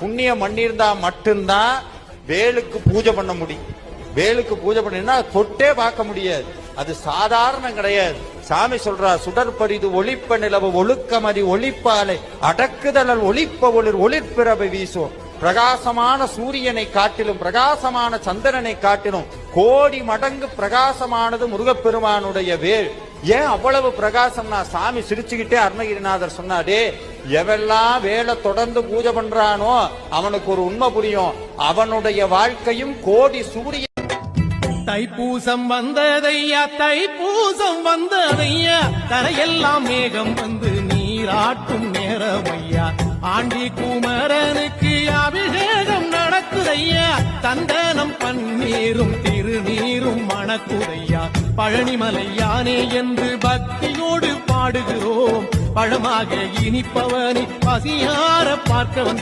புண்ணியம் பண்ணியிருந்தா மட்டும்தான் வேலுக்கு பூஜை பண்ண முடியும். வேலுக்கு பூஜை பண்ணினா தொட்டே பார்க்க முடியாது, அது சாதாரணம் கிடையாது. சாமி சொல்றா, சுடற்பரிது ஒளிப்ப நிலவு ஒழுக்கமதி ஒளிப்பாலை அடக்குதலல் ஒளிப்ப ஒளிர் ஒளிர்பிறவை வீசும். பிரகாசமான சூரியனை காட்டிலும் பிரகாசமான சந்திரனை காட்டிலும் கோடி மடங்கு பிரகாசமானது முருகப்பெருமானுடைய வேல். ஏன் அவ்வளவு பிரகாசம்னா, சாமி சிரிச்சுக்கிட்டே அருணகிரிநாதர் சொன்னாடே, எவெல்லாம் வேலை தொடர்ந்து பூஜை பண்றானோ அவனுக்கு ஒரு உண்மை புரியும், அவனுடைய வாழ்க்கையும் கோடி சூரிய. தைப்பூசம் வந்ததையா, தைப்பூசம் வந்ததையா, தரையெல்லாம் மேகம் வந்து நீராட்டும் நேரமையா. ஆண்டி குமரனுக்கு அபிஷேகம் நடக்குதையா, தந்தனம் பன்னீரும் திருநீரும் மணக்குதையா. பழனிமலை யானே என்று பக்தியோடு பாடுகிறோம், பழமாக இனிப்பவனை பசியார பார்க்க